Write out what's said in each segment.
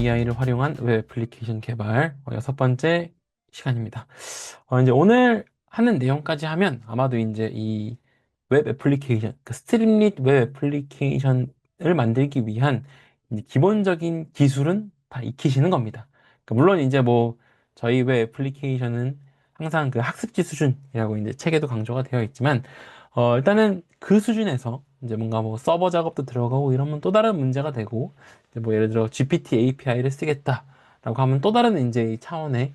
AI를 활용한 웹 애플리케이션 개발 여섯 번째 시간입니다. 이제 오늘 하는 내용까지 하면 아마도 이제 이 웹 애플리케이션, 그 스트림릿 웹 애플리케이션을 만들기 위한 이제 기본적인 기술은 다 익히시는 겁니다. 물론 이제 뭐 저희 웹 애플리케이션은 항상 그 학습지 수준이라고 이제 책에도 강조가 되어 있지만 일단은 그 수준에서 이제 뭔가 뭐 서버 작업도 들어가고 이러면 또 다른 문제가 되고 이제 뭐 예를 들어 GPT API를 쓰겠다라고 하면 또 다른 이제 이 차원의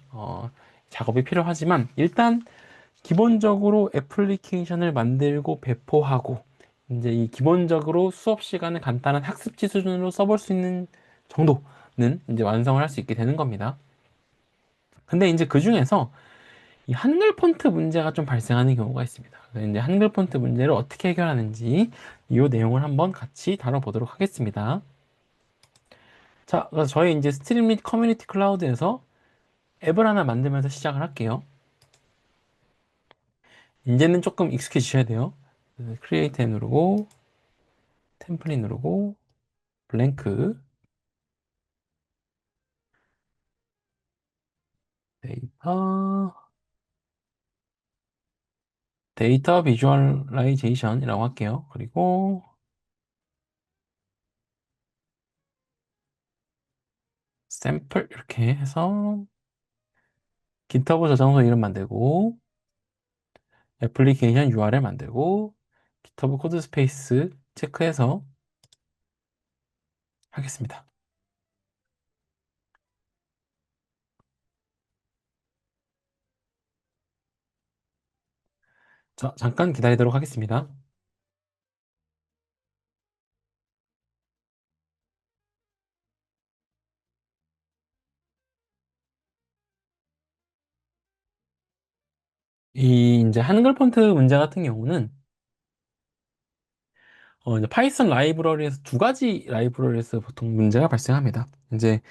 작업이 필요하지만 일단 기본적으로 애플리케이션을 만들고 배포하고 이제 이 기본적으로 수업 시간을 간단한 학습지 수준으로 써볼 수 있는 정도는 이제 완성을 할 수 있게 되는 겁니다. 근데 이제 그 중에서 이 한글 폰트 문제가 좀 발생하는 경우가 있습니다. 그래서 이제 한글 폰트 문제를 어떻게 해결하는지 이 내용을 한번 같이 다뤄보도록 하겠습니다. 자, 그래서 저희 이제 스트림릿 커뮤니티 클라우드에서 앱을 하나 만들면서 시작을 할게요. 이제는 조금 익숙해지셔야 돼요. 크리에이트 누르고 템플릿 누르고 블랭크 데이터 데이터 비주얼라이제이션이라고 할게요. 그리고 샘플 이렇게 해서 GitHub 저장소 이름 만들고 애플리케이션 URL 만들고 GitHub 코드 스페이스 체크해서 하겠습니다. 자, 잠깐 기다리도록 하겠습니다. 이 이제 한글 폰트 문제 같은 경우는 이제 파이썬 라이브러리에서 두 가지 라이브러리에서 보통 문제가 발생합니다. 이제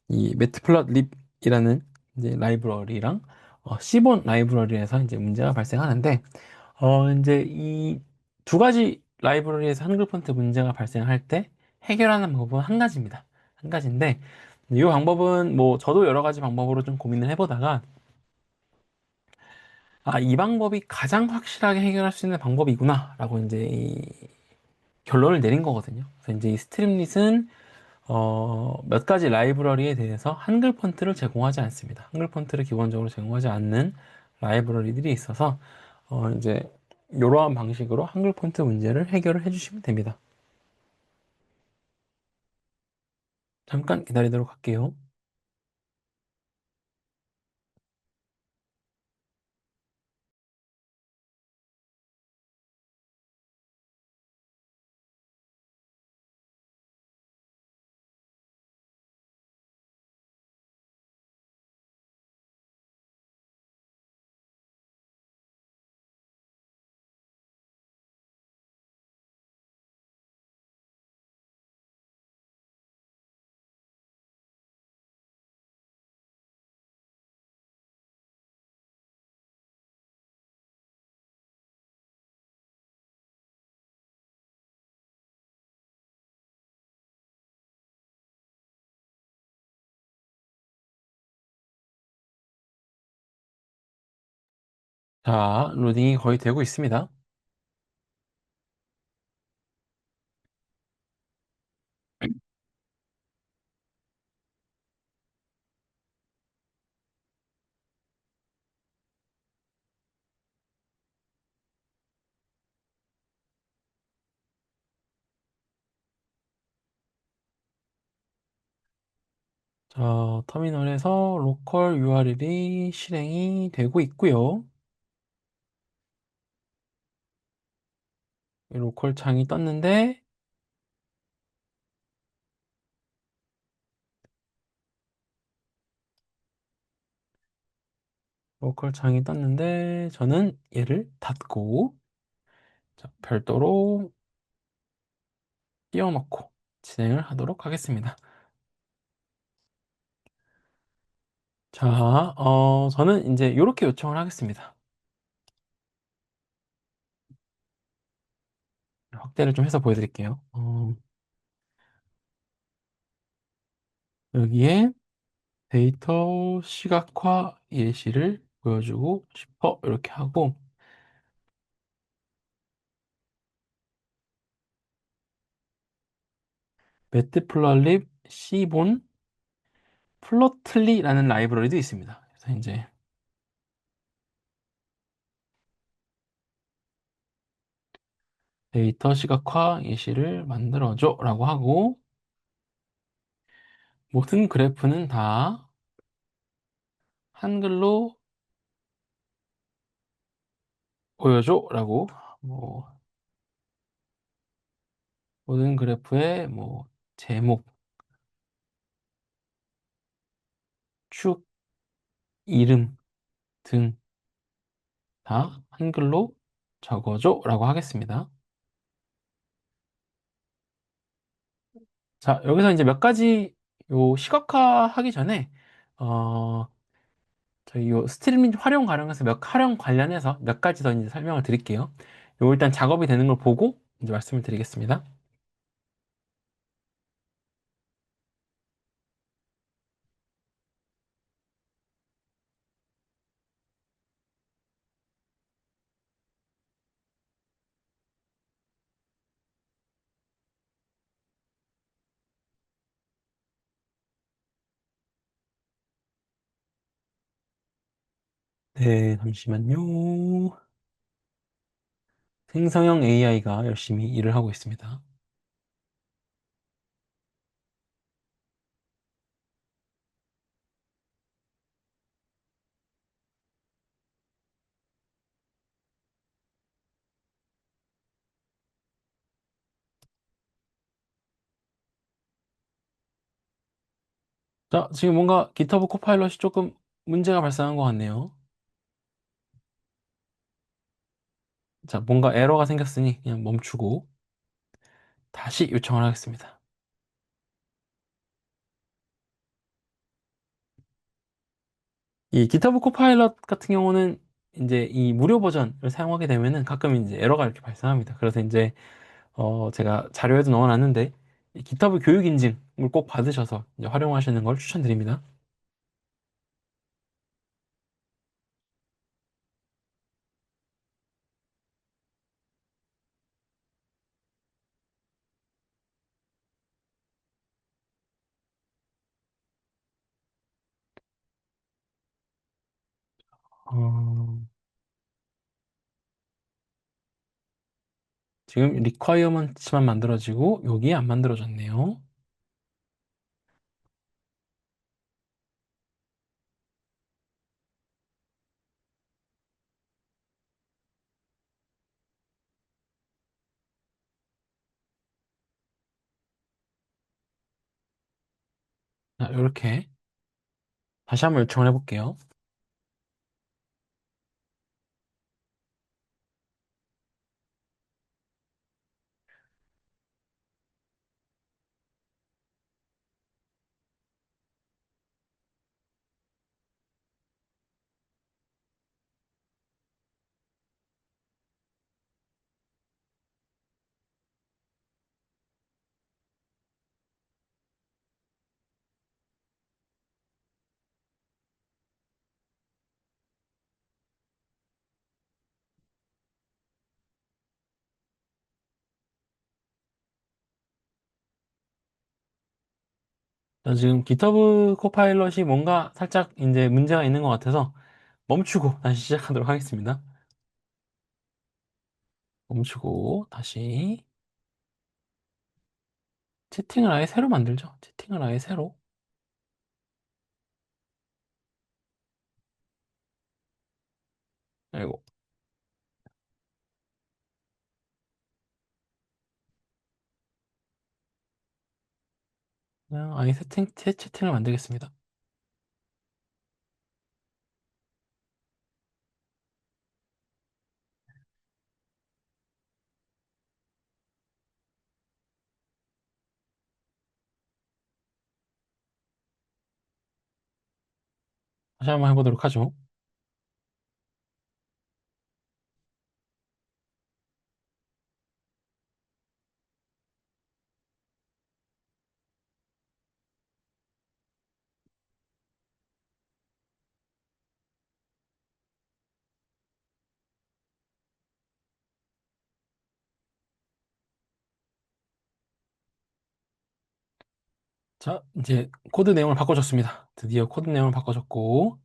이 매트플롯립이라는 이제 라이브러리랑 시본 라이브러리에서 이제 문제가 발생하는데 이제 이 두 가지 라이브러리에서 한글 폰트 문제가 발생할 때 해결하는 방법은 한 가지입니다. 한 가지인데 이 방법은 뭐 저도 여러 가지 방법으로 좀 고민을 해보다가 이 방법이 가장 확실하게 해결할 수 있는 방법이구나라고 이제 이 결론을 내린 거거든요. 그래서 이제 이 스트림릿은 몇 가지 라이브러리에 대해서 한글 폰트를 제공하지 않습니다. 한글 폰트를 기본적으로 제공하지 않는 라이브러리들이 있어서 이제 이러한 방식으로 한글 폰트 문제를 해결을 해주시면 됩니다. 잠깐 기다리도록 할게요. 자, 로딩이 거의 되고 있습니다. 자, 터미널에서 로컬 URL이 실행이 되고 있고요. 이 로컬 창이 떴는데 로컬 창이 떴는데 저는 얘를 닫고 자, 별도로 띄워놓고 진행을 하도록 하겠습니다. 자, 저는 이제 이렇게 요청을 하겠습니다. 확대를 좀 해서 보여드릴게요. 여기에 데이터 시각화 예시를 보여주고 싶어. 이렇게 하고, 매트플러립 시본 플러틀리라는 라이브러리도 있습니다. 그래서 이제 데이터 시각화 예시를 만들어줘 라고 하고, 모든 그래프는 다 한글로 보여줘 라고, 뭐, 모든 그래프의 뭐, 제목, 축, 이름 등 다 한글로 적어줘 라고 하겠습니다. 자, 여기서 이제 몇 가지 요 시각화 하기 전에, 어, 저희 요 스트리밍 활용 관련해서 몇 가지 더 이제 설명을 드릴게요. 요 일단 작업이 되는 걸 보고 이제 말씀을 드리겠습니다. 네, 잠시만요. 생성형 AI가 열심히 일을 하고 있습니다. 자, 지금 뭔가 GitHub 코파일럿이 조금 문제가 발생한 것 같네요. 자, 뭔가 에러가 생겼으니 그냥 멈추고 다시 요청을 하겠습니다. 이 GitHub 코파일럿 같은 경우는 이제 이 무료 버전을 사용하게 되면은 가끔 이제 에러가 이렇게 발생합니다. 그래서 이제 제가 자료에도 넣어놨는데 이 GitHub 교육 인증을 꼭 받으셔서 이제 활용하시는 걸 추천드립니다. 어, 지금 requirement만 만들어지고 여기 안 만들어졌네요. 자, 이렇게 다시 한번 요청을 해볼게요. 자, 지금 GitHub 코파일럿이 뭔가 살짝 이제 문제가 있는 것 같아서 멈추고 다시 시작하도록 하겠습니다. 멈추고 다시 채팅을 아예 새로 만들죠. 채팅을 아예 새로. 아이고. 그냥 아예 채팅을 만들겠습니다. 다시 한번 해보도록 하죠. 자, 이제 코드 내용을 바꿔줬습니다. 드디어 코드 내용을 바꿔줬고.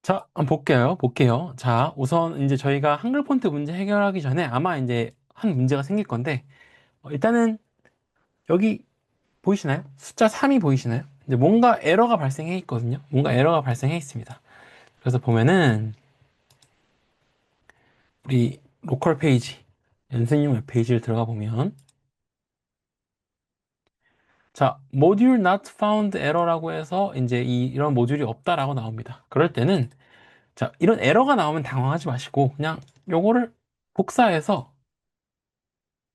자, 한번 볼게요. 자, 우선 이제 저희가 한글 폰트 문제 해결하기 전에 아마 이제 한 문제가 생길 건데, 일단은 여기 보이시나요? 숫자 3이 보이시나요? 이제 뭔가 에러가 발생해 있거든요. 뭔가 에러가 발생해 있습니다. 그래서 보면은 우리 로컬 페이지, 연습용 웹페이지를 들어가 보면 자, module not found error라고 해서 이제 이런 모듈이 없다라고 나옵니다. 그럴 때는 자, 이런 에러가 나오면 당황하지 마시고 그냥 요거를 복사해서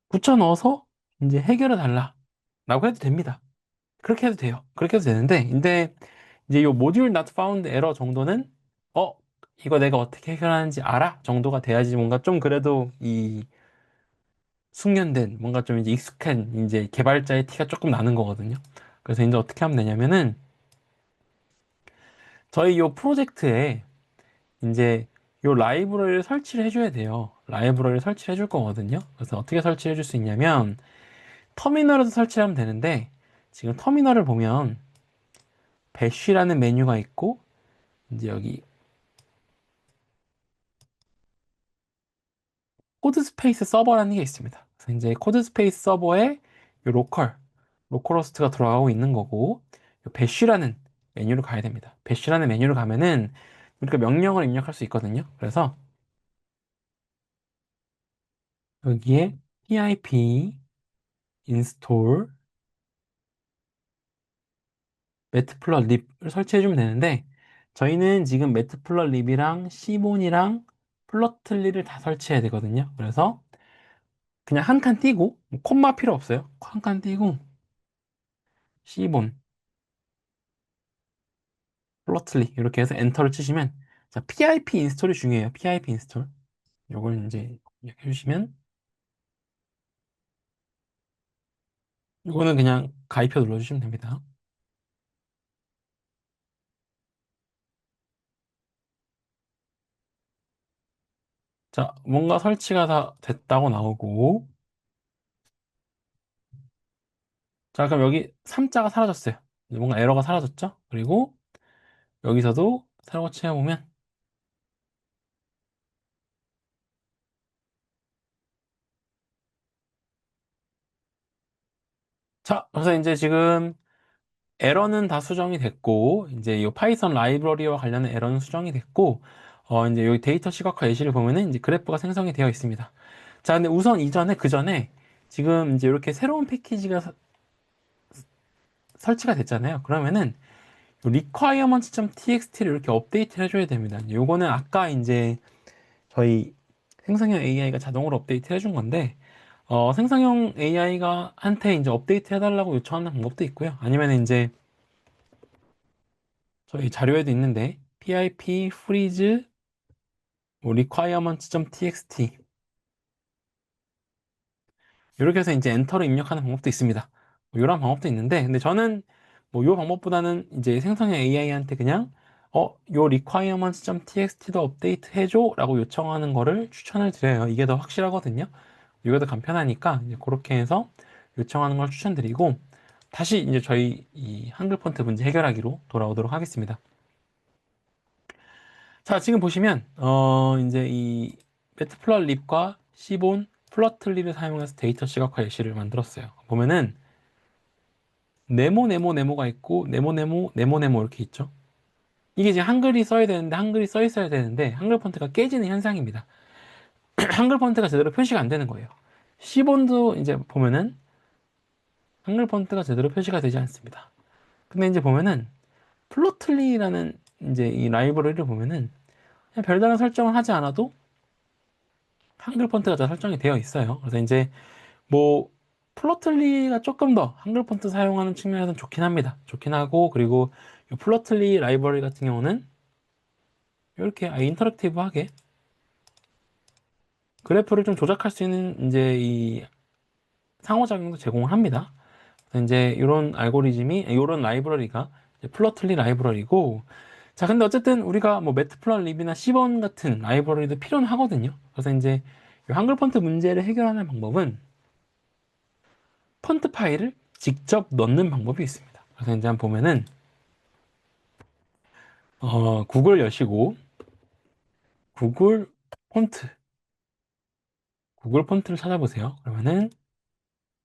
붙여 넣어서 이제 해결해 달라라고 해도 됩니다. 그렇게 해도 돼요. 그렇게 해도 되는데 근데 이제 요 module not found error 정도는 어 이거 내가 어떻게 해결하는지 알아 정도가 돼야지 뭔가 좀 그래도 이 숙련된 뭔가 좀 이제 익숙한 이제 개발자의 티가 조금 나는 거거든요. 그래서 이제 어떻게 하면 되냐면은 저희 요 프로젝트에 이제 요 라이브러리를 설치를 해줘야 돼요. 라이브러리를 설치를 해줄 거거든요. 그래서 어떻게 설치해 줄 수 있냐면 터미널에서 설치하면 되는데 지금 터미널을 보면 배쉬라는 메뉴가 있고 이제 여기 코드 스페이스 서버라는 게 있습니다. 그래서 이제 코드 스페이스 서버에 요 로컬 호스트가 들어가고 있는 거고 요 배쉬라는 메뉴를 가야 됩니다. 배쉬라는 메뉴를 가면은 우리가 명령을 입력할 수 있거든요. 그래서 여기에 pip install 매트플럿립을 설치해주면 되는데 저희는 지금 매트플럿립이랑 시본이랑 플러틀리를 다 설치해야 되거든요. 그래서 그냥 한 칸 띄고 콤마 필요 없어요. 한 칸 띄고 시본, 플러틀리 이렇게 해서 엔터를 치시면 자, pip 인스톨이 중요해요. pip 인스톨. 요걸 이제 해주시면 이거는 그냥 가입표 눌러주시면 됩니다. 자, 뭔가 설치가 다 됐다고 나오고 자, 그럼 여기 3자가 사라졌어요. 이제 뭔가 에러가 사라졌죠? 그리고 여기서도 새로 채워보면 자, 그래서 이제 지금 에러는 다 수정이 됐고, 이제 이 파이썬 라이브러리와 관련된 에러는 수정이 됐고, 이제 여기 데이터 시각화 예시를 보면은 이제 그래프가 생성이 되어 있습니다. 자, 근데 우선 그 전에 지금 이제 이렇게 새로운 패키지가 설치가 됐잖아요. 그러면은 requirements.txt를 이렇게 업데이트를 해줘야 됩니다. 요거는 아까 이제 저희 생성형 AI가 자동으로 업데이트 해준 건데, 생성형 AI가 한테 이제 업데이트 해달라고 요청하는 방법도 있고요. 아니면 이제 저희 자료에도 있는데 pip freeze 뭐 requirements.txt 이렇게 해서 이제 엔터를 입력하는 방법도 있습니다. 뭐 이런 방법도 있는데 근데 저는 뭐 이 방법보다는 이제 생성형 AI한테 그냥 요 requirements.txt도 업데이트 해줘 라고 요청하는 거를 추천을 드려요. 이게 더 확실하거든요. 이게 더 간편하니까 이제 그렇게 해서 요청하는 걸 추천드리고 다시 이제 저희 이 한글 폰트 문제 해결하기로 돌아오도록 하겠습니다. 자, 지금 보시면, 이제 이 매트플롯립과 시본, 플러틀립을 사용해서 데이터 시각화 예시를 만들었어요. 보면은, 네모가 있고, 네모 이렇게 있죠. 이게 지금 한글이 써야 되는데, 한글이 써 있어야 되는데, 한글 폰트가 깨지는 현상입니다. 한글 폰트가 제대로 표시가 안 되는 거예요. 시본도 이제 보면은, 한글 폰트가 제대로 표시가 되지 않습니다. 근데 이제 보면은, 플로틀리라는 이제 이 라이브러리를 보면은, 그냥 별다른 설정을 하지 않아도 한글 폰트가 다 설정이 되어 있어요. 그래서 이제 뭐 플러틀리가 조금 더 한글 폰트 사용하는 측면에서는 좋긴 합니다. 좋긴 하고 그리고 이 플러틀리 라이브러리 같은 경우는 이렇게 인터랙티브하게 그래프를 좀 조작할 수 있는 이제 이 상호작용도 제공을 합니다. 그래서 이제 이런 알고리즘이 이런 라이브러리가 플러틀리 라이브러리고 자 근데 어쨌든 우리가 뭐 매트플러립이나 시번 같은 라이브러리도 필요는 하거든요. 그래서 이제 이 한글 폰트 문제를 해결하는 방법은 폰트 파일을 직접 넣는 방법이 있습니다. 그래서 이제 한번 보면은 구글 여시고 구글 폰트 구글 폰트를 찾아보세요. 그러면은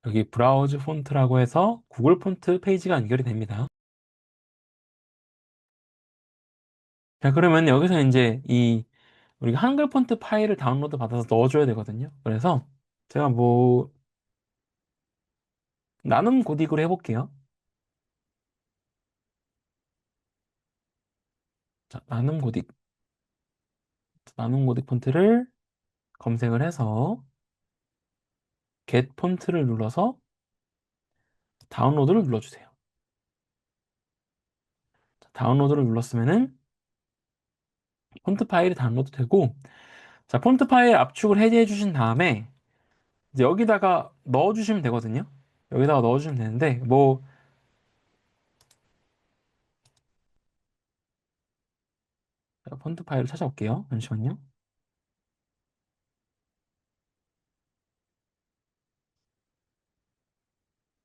여기 브라우즈 폰트라고 해서 구글 폰트 페이지가 연결이 됩니다. 자, 그러면 여기서 이제 우리가 한글 폰트 파일을 다운로드 받아서 넣어줘야 되거든요. 그래서 제가 뭐 나눔 고딕으로 해볼게요. 자, 나눔 고딕 폰트를 검색을 해서 get 폰트를 눌러서 다운로드를 눌러주세요. 자, 다운로드를 눌렀으면은 폰트 파일이 다운로드 되고, 자, 폰트 파일 압축을 해제해 주신 다음에 이제 여기다가 넣어주시면 되거든요. 여기다가 넣어주시면 되는데, 뭐, 자, 폰트 파일을 찾아올게요. 잠시만요.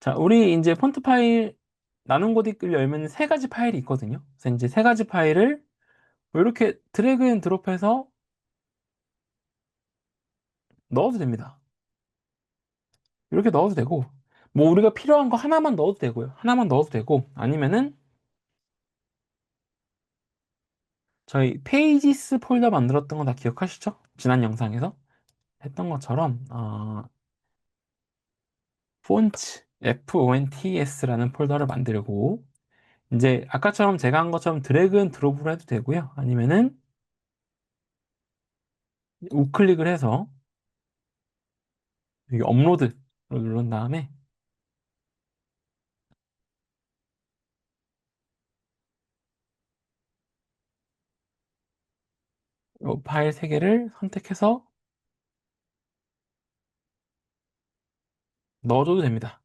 자, 우리 이제 폰트 파일 나눔 고딕을 열면 세 가지 파일이 있거든요. 그래서 이제 세 가지 파일을 뭐 이렇게 드래그 앤 드롭해서 넣어도 됩니다. 이렇게 넣어도 되고, 뭐 우리가 필요한 거 하나만 넣어도 되고요. 하나만 넣어도 되고, 아니면은 저희 페이지스 폴더 만들었던 거 다 기억하시죠? 지난 영상에서 했던 것처럼, 폰트, FONTS라는 폴더를 만들고, 이제 아까처럼 제가 한 것처럼 드래그 앤 드롭으로 해도 되고요. 아니면은 우클릭을 해서 여기 업로드를 누른 다음에 이 파일 세 개를 선택해서 넣어줘도 됩니다.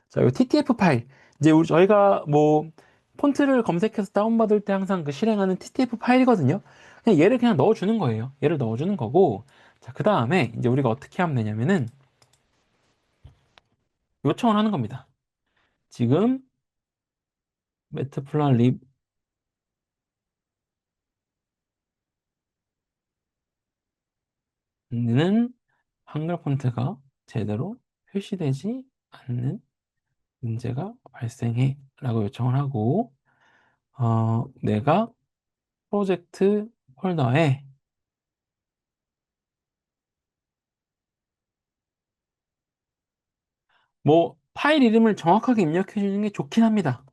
자, 이 TTF 파일. 이제 저희가 뭐 폰트를 검색해서 다운받을 때 항상 그 실행하는 TTF 파일이거든요. 그냥 얘를 그냥 넣어주는 거예요. 얘를 넣어주는 거고. 자, 그 다음에 이제 우리가 어떻게 하면 되냐면은 요청을 하는 겁니다. 지금 매트플란 리는 한글 폰트가 제대로 표시되지 않는 문제가 발생해 라고 요청을 하고, 내가 프로젝트 폴더에 뭐 파일 이름을 정확하게 입력해 주는 게 좋긴 합니다.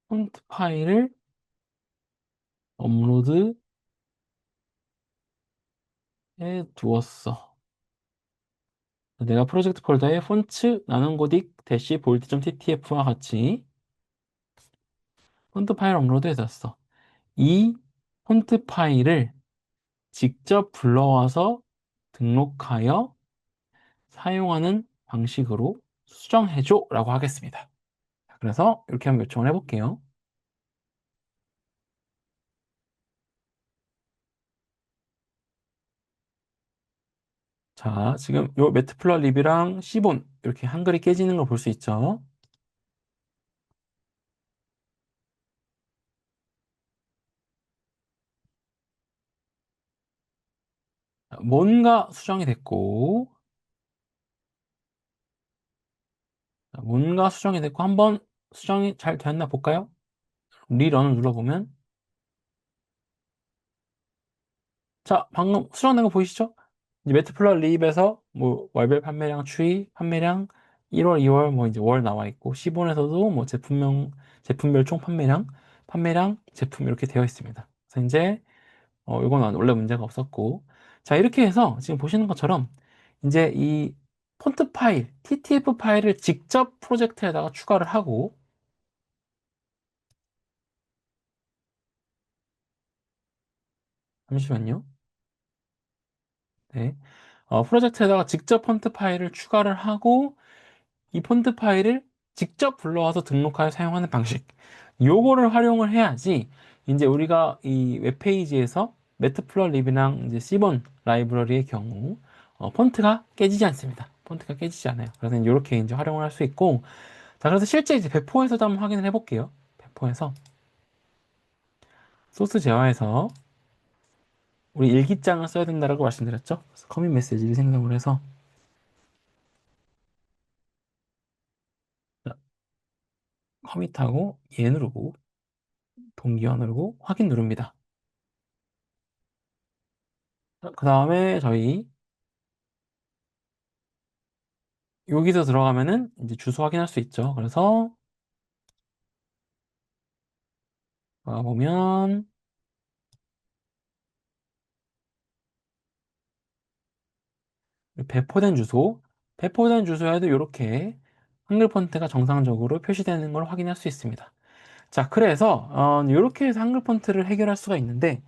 폰트 파일을 업로드해 두었어. 내가 프로젝트 폴더에 폰트 나눔고딕 대시 볼드.ttf와 같이 폰트 파일 업로드해 뒀어. 이 폰트 파일을 직접 불러와서 등록하여 사용하는 방식으로 수정해줘 라고 하겠습니다. 그래서 이렇게 한번 요청을 해볼게요. 자, 지금 요 매트플러 립이랑 시본 이렇게 한글이 깨지는 걸 볼 수 있죠. 자, 뭔가 수정이 됐고, 자, 뭔가 수정이 됐고, 한번 수정이 잘 되었나 볼까요? 리런을 눌러보면, 자, 방금 수정된 거 보이시죠? 이제 매트플러 립에서 뭐 월별 판매량 추이, 판매량 1월, 2월 뭐 이제 월 나와 있고, 시본에서도 뭐 제품별 총 판매량, 제품 이렇게 되어 있습니다. 그래서 이제 이건 원래 문제가 없었고. 자, 이렇게 해서 지금 보시는 것처럼 이제 이 폰트 파일, TTF 파일을 직접 프로젝트에다가 추가를 하고, 잠시만요. 네. 프로젝트에다가 직접 폰트 파일을 추가를 하고, 이 폰트 파일을 직접 불러와서 등록하여 사용하는 방식. 요거를 활용을 해야지 이제 우리가 이 웹페이지에서 매트플러립이랑 이제 시본 라이브러리의 경우 폰트가 깨지지 않습니다. 폰트가 깨지지 않아요. 그래서 이렇게 이제 활용을 할 수 있고, 자, 그래서 실제 이제 배포에서도 한번 확인을 해볼게요. 배포에서 소스 제어에서 우리 일기장을 써야 된다라고 말씀드렸죠. 그래서 커밋 메시지를 생성을 해서 자, 커밋하고 얘 누르고 동기화 누르고 확인 누릅니다. 그 다음에 저희 여기서 들어가면은 이제 주소 확인할 수 있죠. 그래서 보면 배포된 주소, 배포된 주소에도 이렇게 한글 폰트가 정상적으로 표시되는 걸 확인할 수 있습니다. 자, 그래서 이렇게 해서 한글 폰트를 해결할 수가 있는데,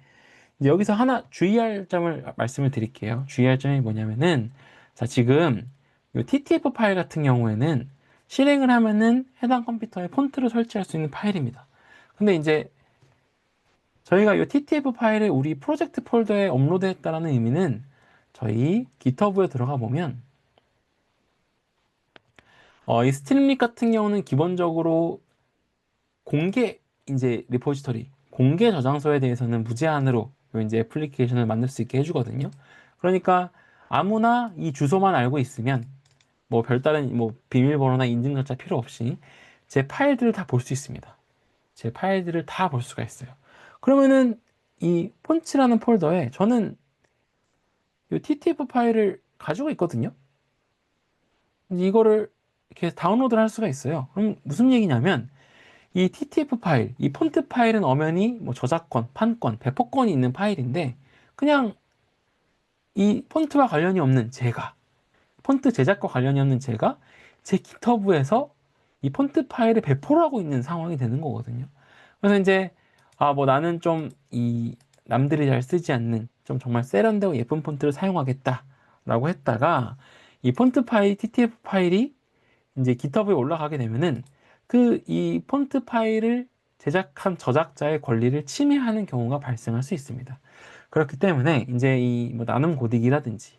이제 여기서 하나 주의할 점을 말씀을 드릴게요. 주의할 점이 뭐냐면은, 자, 지금 이 TTF 파일 같은 경우에는 실행을 하면은 해당 컴퓨터에 폰트를 설치할 수 있는 파일입니다. 근데 이제 저희가 이 TTF 파일을 우리 프로젝트 폴더에 업로드했다라는 의미는 저희 GitHub에 들어가 보면 이 스트림릿 같은 경우는 기본적으로 공개 이제 리포지터리, 공개 저장소에 대해서는 무제한으로 요 이제 애플리케이션을 만들 수 있게 해주거든요. 그러니까 아무나 이 주소만 알고 있으면 뭐 별다른 뭐 비밀번호나 인증 절차 필요 없이 제 파일들을 다 볼 수 있습니다. 제 파일들을 다 볼 수가 있어요. 그러면은 이 폰츠라는 폴더에 저는 이 TTF 파일을 가지고 있거든요. 이거를 이렇게 다운로드를 할 수가 있어요. 그럼 무슨 얘기냐면 이 TTF 파일, 이 폰트 파일은 엄연히 뭐 저작권, 판권, 배포권이 있는 파일인데 그냥 이 폰트와 관련이 없는 제가, 폰트 제작과 관련이 없는 제가 제 GitHub에서 이 폰트 파일을 배포를 하고 있는 상황이 되는 거거든요. 그래서 이제 뭐 나는 좀 이 남들이 잘 쓰지 않는 좀 정말 세련되고 예쁜 폰트를 사용하겠다라고 했다가 이 폰트 파일, TTF 파일이 이제 GitHub에 올라가게 되면은 그 이 폰트 파일을 제작한 저작자의 권리를 침해하는 경우가 발생할 수 있습니다. 그렇기 때문에 이제 이 뭐 나눔 고딕이라든지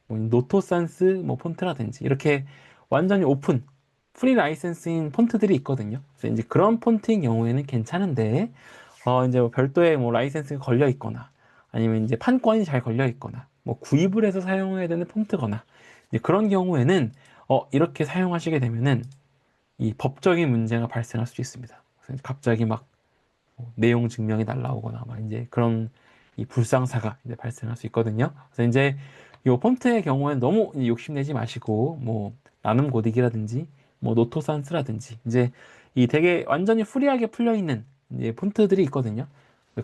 뭐 노토산스 뭐 폰트라든지 이렇게 완전히 오픈 프리 라이센스인 폰트들이 있거든요. 그래서 이제 그런 폰트인 경우에는 괜찮은데 이제 뭐 별도의 뭐 라이센스가 걸려 있거나 아니면 이제 판권이 잘 걸려 있거나 뭐 구입을 해서 사용해야 되는 폰트거나 이제 그런 경우에는 이렇게 사용하시게 되면은 이 법적인 문제가 발생할 수 있습니다. 그래서 갑자기 막 내용 증명이 날라오거나 막 이제 그런 이 불상사가 이제 발생할 수 있거든요. 그래서 이제 이 폰트의 경우에는 너무 욕심내지 마시고 뭐 나눔 고딕이라든지 뭐 노토산스라든지 이제 이 되게 완전히 프리하게 풀려 있는 이제 폰트들이 있거든요.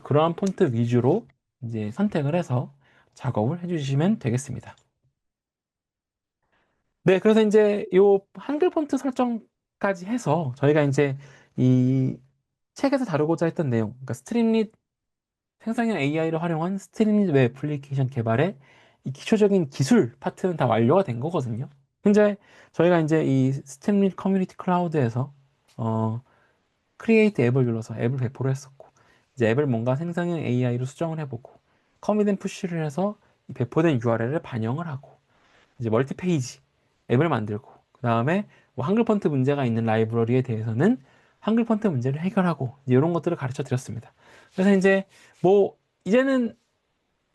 그러한 폰트 위주로 이제 선택을 해서 작업을 해주시면 되겠습니다. 네, 그래서 이제 요 한글 폰트 설정까지 해서 저희가 이제 이 책에서 다루고자 했던 내용, 그러니까 스트림릿 생성형 AI를 활용한 스트림릿 웹 애플리케이션 개발의 이 기초적인 기술 파트는 다 완료가 된 거거든요. 현재 저희가 이제 이 스트림릿 커뮤니티 클라우드에서 크리에이트 앱을 눌러서 앱을 배포를 했었고, 이제 앱을 뭔가 생성형 AI로 수정을 해보고, 커밋 앤 푸시를 해서 이 배포된 URL을 반영을 하고, 이제 멀티 페이지 앱을 만들고, 그 다음에 뭐 한글 폰트 문제가 있는 라이브러리에 대해서는 한글 폰트 문제를 해결하고, 이제 이런 것들을 가르쳐 드렸습니다. 그래서 이제 뭐 이제는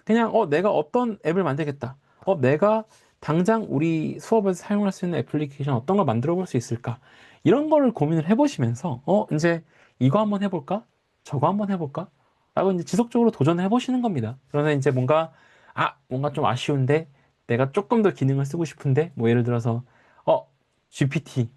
그냥 내가 어떤 앱을 만들겠다. 내가 당장 우리 수업에서 사용할 수 있는 애플리케이션 어떤 걸 만들어 볼 수 있을까? 이런 거를 고민을 해보시면서 이제 이거 한번 해볼까? 저거 한번 해볼까? 라고 이제 지속적으로 도전해 보시는 겁니다. 그러면 이제 뭔가 좀 아쉬운데 내가 조금 더 기능을 쓰고 싶은데 뭐 예를 들어서 GPT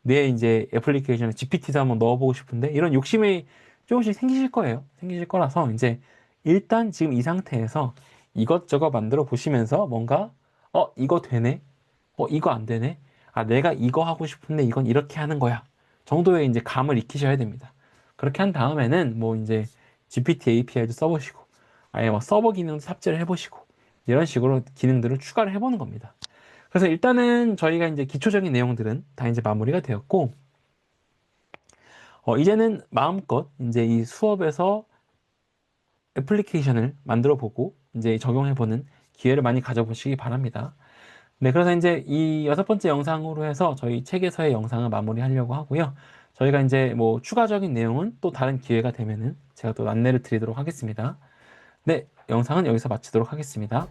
내 이제 애플리케이션에 GPT도 한번 넣어보고 싶은데 이런 욕심이 조금씩 생기실 거예요. 생기실 거라서 이제 일단 지금 이 상태에서 이것저것 만들어 보시면서 뭔가 이거 되네? 이거 안 되네? 내가 이거 하고 싶은데 이건 이렇게 하는 거야. 정도의 이제 감을 익히셔야 됩니다. 그렇게 한 다음에는 뭐 이제 GPT API도 써보시고 아예 뭐 서버 기능 삽질을 해보시고 이런 식으로 기능들을 추가를 해보는 겁니다. 그래서 일단은 저희가 이제 기초적인 내용들은 다 이제 마무리가 되었고, 이제는 마음껏 이제 이 수업에서 애플리케이션을 만들어 보고 이제 적용해 보는 기회를 많이 가져보시기 바랍니다. 네, 그래서 이제 이 여섯 번째 영상으로 해서 저희 책에서의 영상을 마무리하려고 하고요. 저희가 이제 뭐 추가적인 내용은 또 다른 기회가 되면은 제가 또 안내를 드리도록 하겠습니다. 네, 영상은 여기서 마치도록 하겠습니다.